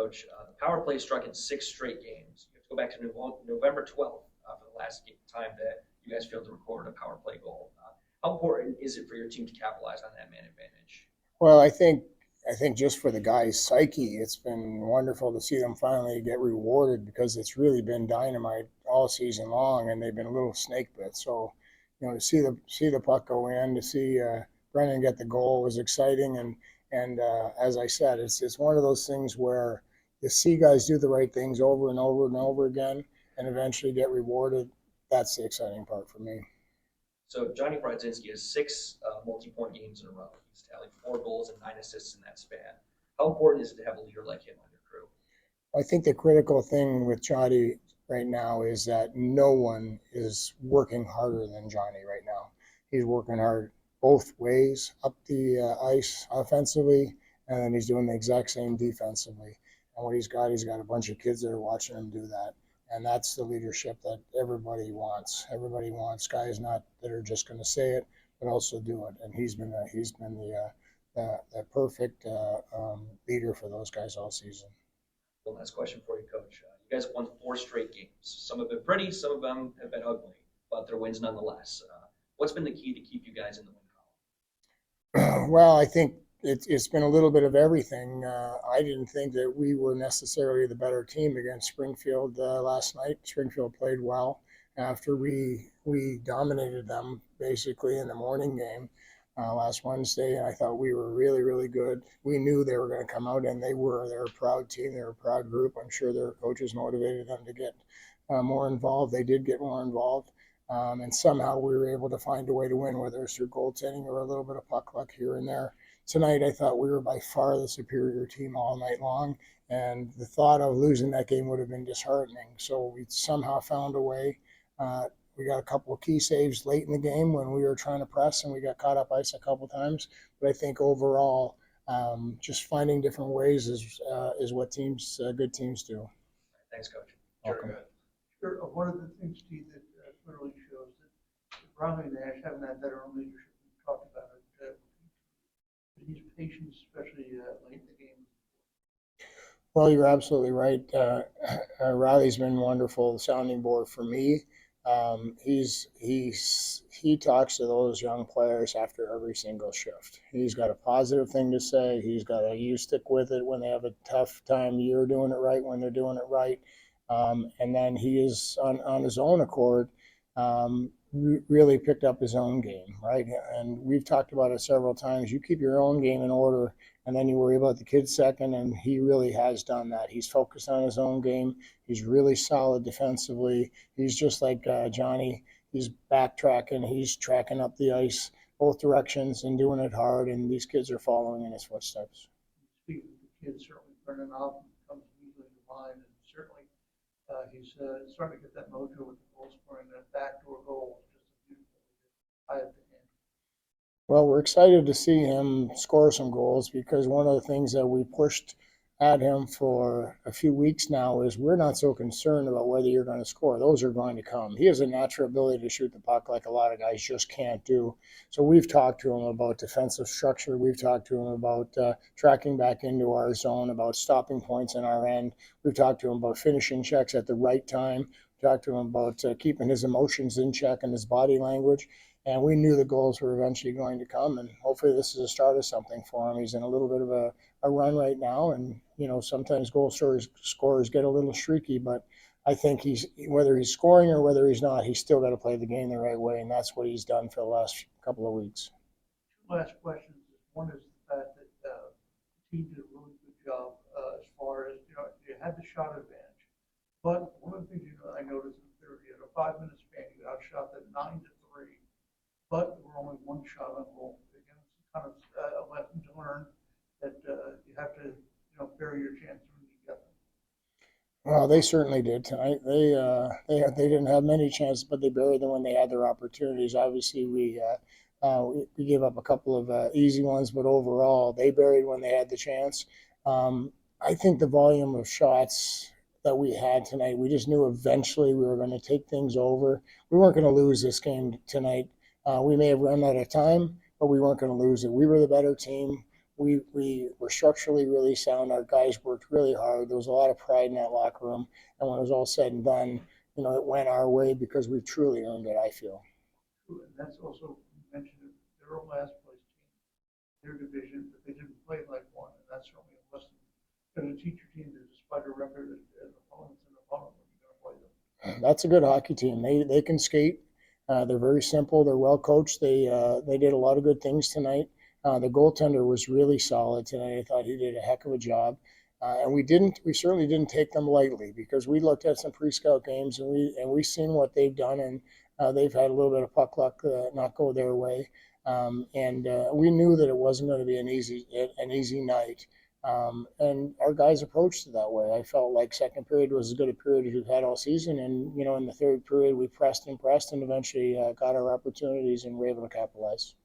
Coach. The power play struck in 6 straight games. You have to go back to November 12th for the last time that you guys failed to record a power play goal. How important is it for your team to capitalize on that man advantage? Well, I think just for the guys' psyche, it's been wonderful to see them finally get rewarded because it's really been dynamite all season long, and they've been a little snake bit. So, to see the puck go in, to see Brennan get the goal was exciting, and as I said, it's one of those things where you see guys do the right things over and over and over again, and eventually get rewarded. That's the exciting part for me. So Johnny Brodzinski has 6 multi-point games in a row. He's tallied 4 goals and 9 assists in that span. How important is it to have a leader like him on your crew? I think the critical thing with Johnny right now is that no one is working harder than Johnny right now. He's working hard both ways up the ice offensively, and then he's doing the exact same defensively. And what he's got a bunch of kids that are watching him do that. And that's the leadership that everybody wants. Everybody wants guys not that are just going to say it, but also do it. And he's been the perfect leader for those guys all season. One last question for you, Coach. You guys have won 4 straight games. Some have been pretty, some of them have been ugly, but they're wins nonetheless. What's been the key to keep you guys in the win column? Well, I think it's been a little bit of everything. I didn't think that we were necessarily the better team against Springfield last night. Springfield played well after we dominated them basically in the morning game last Wednesday, and I thought we were really, really good. We knew they were going to come out, and they were. They're a proud team. They're a proud group. I'm sure their coaches motivated them to get more involved. They did get more involved. And somehow we were able to find a way to win, whether it's through goaltending or a little bit of puck luck here and there. Tonight, I thought we were by far the superior team all night long, and the thought of losing that game would have been disheartening. So we somehow found a way. We got a couple of key saves late in the game when we were trying to press, and we got caught up ice a couple of times. But I think overall, just finding different ways is what good teams do. Thanks, Coach. Welcome. Sure. One of the things, Steve, that clearly shows that Riley Nash having that veteran leadership, we talked about it, he's patient, especially late in the game. Well, you're absolutely right. Riley's been wonderful sounding board for me. He talks to those young players after every single shift. He's got a positive thing to say. He's got a you stick with it when they have a tough time. You're doing it right when they're doing it right. And then he is on his own accord really picked up his own game, right? And we've talked about it several times. You keep your own game in order, and then you worry about the kids second, and he really has done that. He's focused on his own game. He's really solid defensively. He's just like Johnny. He's backtracking. He's tracking up the ice both directions and doing it hard, and these kids are following in his footsteps. Speaking of the kids, certainly Brennan Oppen comes easily to mind, and certainly he's starting to get that mojo with the goal scoring. That backdoor goal is just a beautiful eye of the hand. Well, we're excited to see him score some goals because one of the things that we pushed at him for a few weeks now is we're not so concerned about whether you're going to score. Those are going to come. He has a natural ability to shoot the puck like a lot of guys just can't do. So we've talked to him about defensive structure. We've talked to him about tracking back into our zone, about stopping points in our end. We've talked to him about finishing checks at the right time. We've talked to him about keeping his emotions in check and his body language. And we knew the goals were eventually going to come, and hopefully this is a start of something for him. He's in a little bit of a run right now, and sometimes scorers get a little streaky, but I think whether he's scoring or whether he's not, he's still got to play the game the right way, and that's what he's done for the last couple of weeks. Two last questions. One is the fact that the team did a really good job as far as you had the shot advantage, but one of the things I noticed in the third, you had a 5-minute span, you outshot that 9-3. But we're only one shot on goal. Again, it's kind of a lesson to learn that you have to, bury your chances when you get them. Well, they certainly did tonight. They didn't have many chances, but they buried them when they had their opportunities. Obviously, we gave up a couple of easy ones, but overall, they buried when they had the chance. I think the volume of shots that we had tonight, we just knew eventually we were going to take things over. We weren't going to lose this game tonight. We may have run out of time, but we weren't going to lose it. We were the better team. we were structurally really sound. Our guys worked really hard. There was a lot of pride in that locker room. And when it was all said and done, it went our way because we truly earned it, I feel. And that's also, you mentioned it, they're a last place team, their division, but they didn't play like one, and that's certainly a lesson. Going to teach your team that despite a record as opponents and opponent when you're going to play them. That's a good hockey team. They can skate. They're very simple. They're well coached. They did a lot of good things tonight. The goaltender was really solid tonight. I thought he did a heck of a job. And we certainly didn't take them lightly because we looked at some pre-scout games and we seen what they've done, and they've had a little bit of puck luck not go their way. And we knew that it wasn't going to be an easy night. And our guys approached it that way. I felt like second period was as good a period as we've had all season. And, in the third period, we pressed and eventually got our opportunities and were able to capitalize.